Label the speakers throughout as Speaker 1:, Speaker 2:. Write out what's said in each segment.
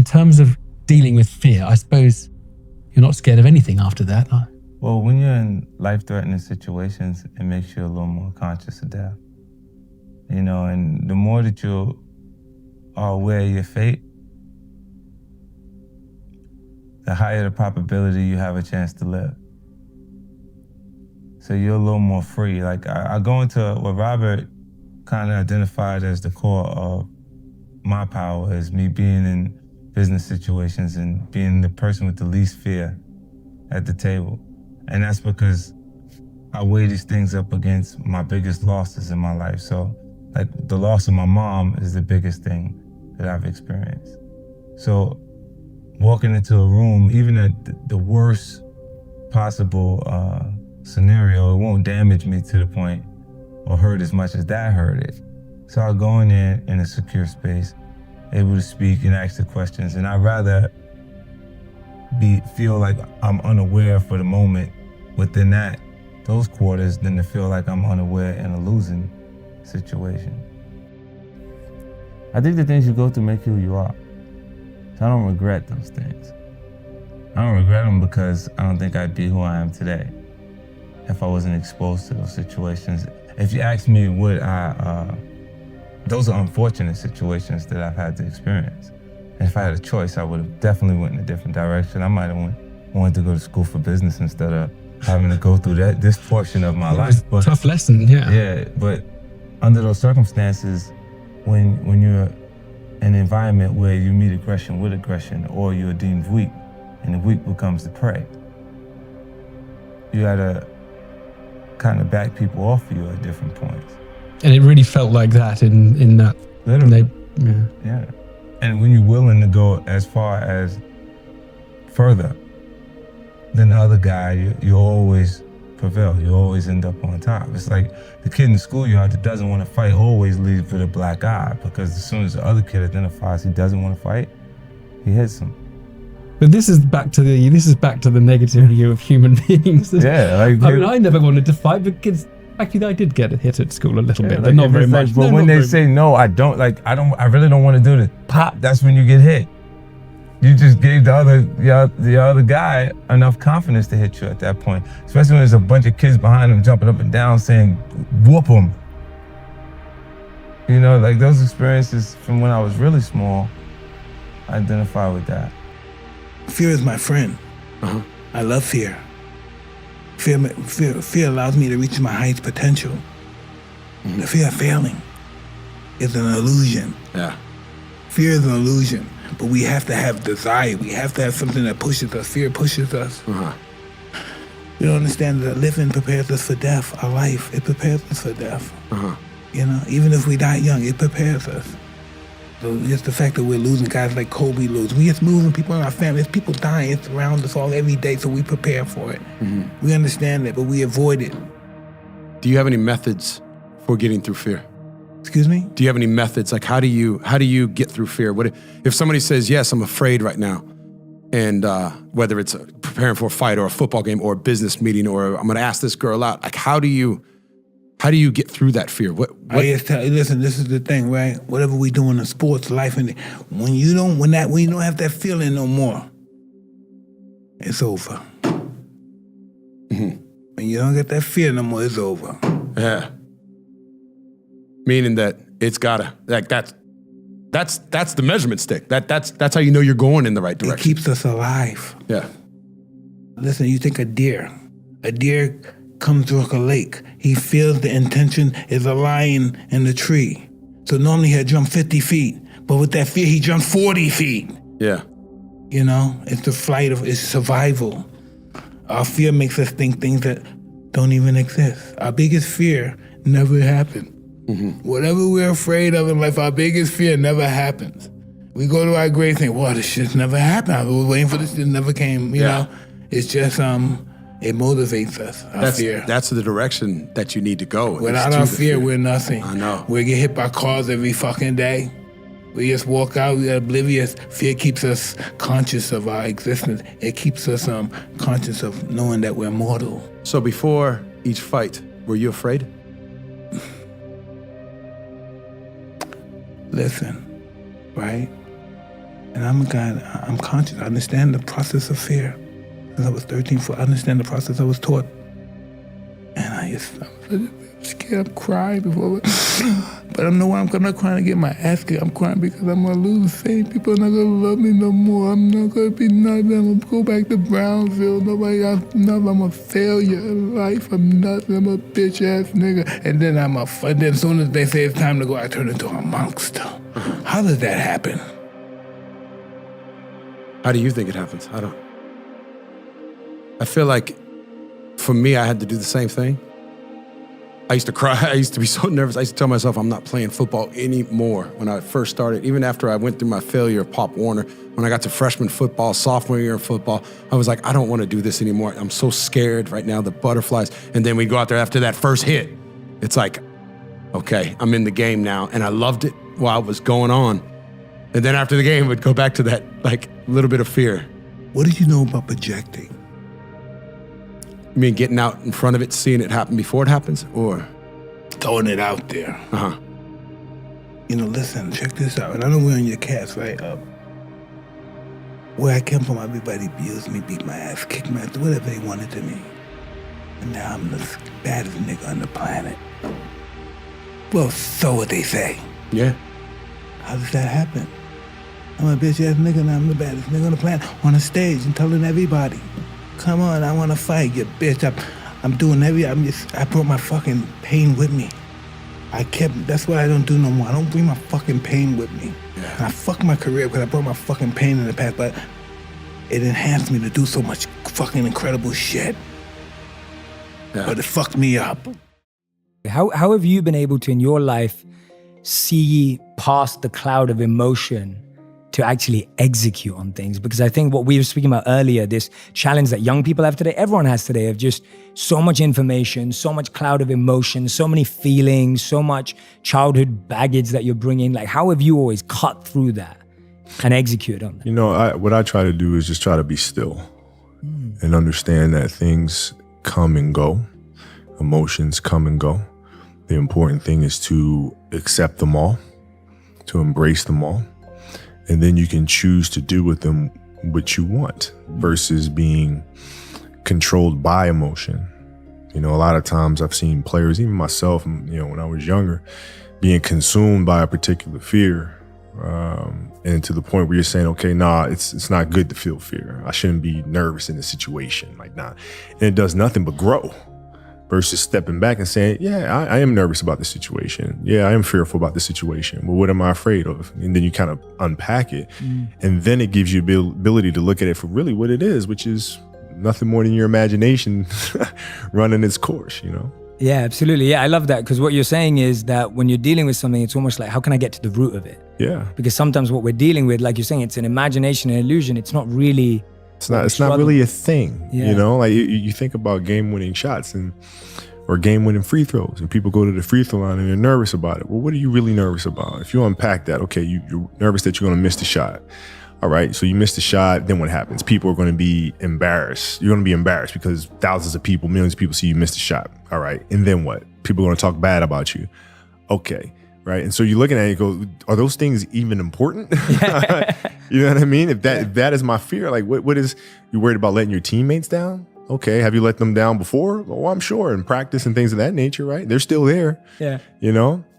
Speaker 1: terms of dealing with fear, I suppose you're not scared of anything after that.
Speaker 2: Well, when you're in life-threatening situations, it makes you a little more conscious of death. You know, and the more that you are aware of your fate, the higher the probability you have a chance to live. So you're a little more free. Like I go into what Robert kind of identified as the core of my power, is me being in business situations and being the person with the least fear at the table. And that's because I weigh these things up against my biggest losses in my life. So like the loss of my mom is the biggest thing that I've experienced. So walking into a room, even at the worst possible scenario, it won't damage me to the point or hurt as much as that hurt it. So I go in there in a secure space, able to speak and ask the questions, and I'd rather feel like I'm unaware for the moment within those quarters than to feel like I'm unaware in a losing situation. I think the things you go through make you who you are. So I don't regret those things. I don't regret them because I don't think I'd be who I am today if I wasn't exposed to those situations. If you ask me, would I, those are unfortunate situations that I've had to experience. And if I had a choice, I would have definitely went in a different direction. I might have wanted to go to school for business instead of having to go through this portion of my life.
Speaker 1: But tough lesson, yeah.
Speaker 2: Yeah, but under those circumstances, when you're in an environment where you meet aggression with aggression, or you're deemed weak, and the weak becomes the prey, you gotta kind of back people off of you at different points.
Speaker 1: And it really felt like that in that.
Speaker 2: Literally. Yeah. And when you're willing to go as far as further than the other guy, you always prevail. You always end up on top. It's like the kid in the schoolyard that doesn't want to fight always leaves with a black eye, because as soon as the other kid identifies he doesn't want to fight, he hits him.
Speaker 1: But this is back to the negativity of human beings.
Speaker 2: Yeah, like,
Speaker 1: I mean, I never wanted to fight, but kids. Actually, I did get hit at school a little bit, but
Speaker 2: like,
Speaker 1: not very much.
Speaker 2: But when they say no, I really don't want to do this. Pop, that's when you get hit. You just gave the other guy enough confidence to hit you at that point. Especially when there's a bunch of kids behind him jumping up and down saying, whoop him. You know, like those experiences from when I was really small, I identify with that.
Speaker 3: Fear is my friend. I love fear. Fear allows me to reach my highest potential. The fear of failing is an illusion.
Speaker 4: Yeah.
Speaker 3: Fear is an illusion, but we have to have desire. We have to have something that pushes us. Fear pushes us. You don't understand that living prepares us for death. Our life, it prepares us for death. You know, even if we die young, it prepares us. So just the fact that we're losing guys like Kobe losing. We just losing people in our family. There's people dying. It's around us all every day, so we prepare for it. We understand that, but we avoid it.
Speaker 4: Do you have any methods for getting through fear?
Speaker 3: Excuse me?
Speaker 4: Do you have any methods? Like, how do you get through fear? What if somebody says, yes, I'm afraid right now, and whether it's preparing for a fight or a football game or a business meeting, or I'm going to ask this girl out, like, how do you get through that fear?
Speaker 3: I just tell you, listen, this is the thing, right? Whatever we do in the sports, life, and when you don't have that feeling no more, it's over. When you don't get that fear no more, it's over.
Speaker 4: Yeah. Meaning that it's gotta, like that's the measurement stick. That's how you know you're going in the right direction.
Speaker 3: It keeps us alive.
Speaker 4: Yeah.
Speaker 3: Listen, you think a deer comes to a lake. He feels the intention is a lion in the tree. So normally he'll jump 50 feet, but with that fear, he jumps 40 feet.
Speaker 4: Yeah.
Speaker 3: You know, it's the flight of, it's survival. Our fear makes us think things that don't even exist. Our biggest fear never happened. Whatever we're afraid of in life, our biggest fear never happens. We go to our grave saying, wow, this shit never happened. I was waiting for this, it never came, you know? It's just, it motivates us, our fear.
Speaker 4: That's the direction that you need to go.
Speaker 3: Without our fear, we're nothing.
Speaker 4: I know.
Speaker 3: We get hit by cars every fucking day. We just walk out, we're oblivious. Fear keeps us conscious of our existence. It keeps us conscious of knowing that we're mortal.
Speaker 4: So before each fight, were you afraid?
Speaker 3: Listen, right? And I'm a guy, I'm conscious. I understand the process of fear. Since I was 13, I understand the process I was taught. And I'm scared, I'm crying before. But I'm not crying to get my ass kicked. I'm crying because I'm going to lose the same people are not going to love me no more. I'm not going to be nothing. I'm going to go back to Brownsville. I'm a failure in life. I'm nothing. I'm a bitch ass nigga. And then and then as soon as they say it's time to go, I turn into a monster. How does that happen?
Speaker 4: How do you think it happens? I feel like for me, I had to do the same thing. I used to cry. I used to be so nervous. I used to tell myself I'm not playing football anymore when I first started. Even after I went through my failure of Pop Warner, when I got to freshman football, sophomore year of football, I was like, I don't want to do this anymore. I'm so scared right now, the butterflies. And then we go out there after that first hit. It's like, okay, I'm in the game now. And I loved it while it was going on. And then after the game, we'd go back to that like little bit of fear.
Speaker 3: What did you know about projecting?
Speaker 4: You mean getting out in front of it, seeing it happen before it happens, or?
Speaker 3: Throwing it out there.
Speaker 4: Uh-huh.
Speaker 3: Listen, check this out. And I know we're on your cast, right? Where I came from, everybody abused me, beat my ass, kicked my ass, whatever they wanted to me. And now I'm the baddest nigga on the planet. Well, so what they say.
Speaker 4: Yeah.
Speaker 3: How does that happen? I'm a bitch ass nigga, now I'm the baddest nigga on the planet, on a stage and telling everybody, come on, I want to fight, you bitch. I'm doing I brought my fucking pain with me. That's why I don't do no more. I don't bring my fucking pain with me.
Speaker 4: Yeah.
Speaker 3: And I fucked my career because I brought my fucking pain in the past, but it enhanced me to do so much fucking incredible shit. Yeah. But it fucked me up.
Speaker 5: How have you been able to, in your life, see past the cloud of emotion to actually execute on things? Because I think what we were speaking about earlier, this challenge that young people have today, everyone has today, of just so much information, so much cloud of emotion, so many feelings, so much childhood baggage that you're bringing. Like, how have you always cut through that and execute on that?
Speaker 6: What I try to do is just try to be still and understand that things come and go, emotions come and go. The important thing is to accept them all, to embrace them all. And then you can choose to do with them what you want versus being controlled by emotion. A lot of times I've seen players, even myself, when I was younger, being consumed by a particular fear. And to the point where you're saying, okay, it's not good to feel fear. I shouldn't be nervous in this situation. Like, nah. And it does nothing but grow. Versus stepping back and saying, yeah, I am nervous about the situation. Yeah, I am fearful about the situation. Well, what am I afraid of? And then you kind of unpack it. And then it gives you the ability to look at it for really what it is, which is nothing more than your imagination running its course,
Speaker 5: Yeah, absolutely. Yeah, I love that, because what you're saying is that when you're dealing with something, it's almost like, how can I get to the root of it?
Speaker 6: Yeah.
Speaker 5: Because sometimes what we're dealing with, like you're saying, it's an imagination, an illusion. It's not really...
Speaker 6: It's not really a thing, Like you think about game-winning shots or game-winning free throws, and people go to the free throw line and they're nervous about it. Well, what are you really nervous about? If you unpack that, okay, you're nervous that you're going to miss the shot. All right, so you miss the shot, then what happens? People are going to be embarrassed. You're going to be embarrassed because thousands of people, millions of people see you miss the shot. All right, and then what? People are going to talk bad about you. Okay. Right. And so you're looking at it and go, are those things even important? You know what I mean? If that is my fear, like what is, you worried about letting your teammates down? Okay. Have you let them down before? Oh, I'm sure. In practice and things of that nature, right? They're still there.
Speaker 5: Yeah.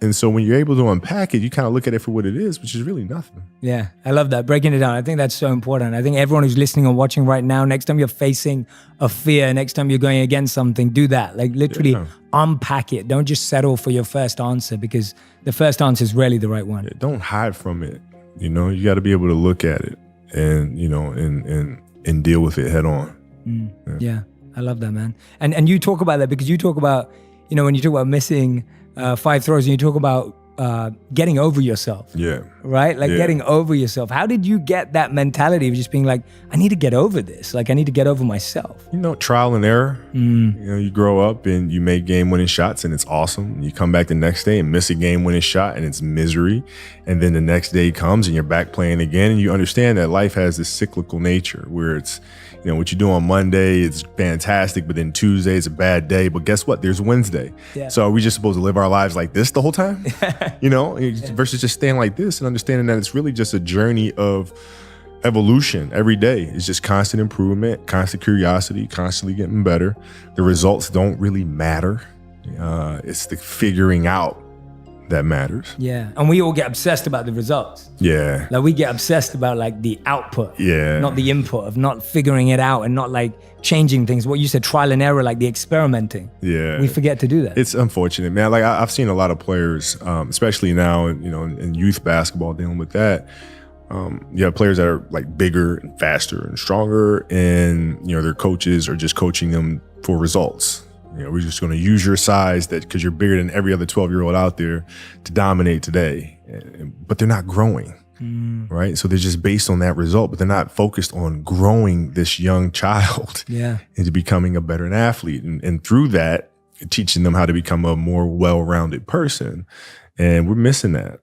Speaker 6: And so when you're able to unpack it, you kind of look at it for what it is, which is really nothing.
Speaker 5: Yeah. I love that. Breaking it down. I think that's so important. I think everyone who's listening and watching right now, next time you're facing a fear, next time you're going against something, do that. Like literally unpack it. Don't just settle for your first answer, because the first answer is rarely the right one.
Speaker 6: Yeah, don't hide from it. You got to be able to look at it and, and deal with it head on.
Speaker 5: Yeah. I love that, man. And you talk about that because you talk about, when you talk about missing 5 throws and you talk about getting over yourself.
Speaker 6: Yeah.
Speaker 5: Right? Like getting over yourself. How did you get that mentality of just being like, I need to get over this. Like, I need to get over myself.
Speaker 6: Trial and error. You grow up and you make game-winning shots and it's awesome. You come back the next day and miss a game-winning shot and it's misery. And then the next day comes and you're back playing again. And you understand that life has this cyclical nature where it's, what you do on Monday, it's fantastic, but then Tuesday is a bad day. But guess what? There's Wednesday. Yeah. So are we just supposed to live our lives like this the whole time? Versus just staying like this and understanding that it's really just a journey of evolution every day. It's just constant improvement, constant curiosity, constantly getting better. The results don't really matter. It's the figuring out that matters.
Speaker 5: Yeah. And we all get obsessed about the results.
Speaker 6: Yeah.
Speaker 5: Like we get obsessed about like the output,
Speaker 6: Yeah.
Speaker 5: not the input, of not figuring it out and not like changing things. What you said, trial and error, like the experimenting.
Speaker 6: Yeah.
Speaker 5: We forget to do that.
Speaker 6: It's unfortunate, man. Like I've seen a lot of players, especially now, in youth basketball, dealing with that. You have players that are like bigger and faster and stronger, and their coaches are just coaching them for results. We're just going to use your size because you're bigger than every other 12-year-old out there to dominate today. But they're not growing, right? So they're just based on that result, but they're not focused on growing this young child into becoming a better athlete. And through that, teaching them how to become a more well-rounded person. And we're missing that.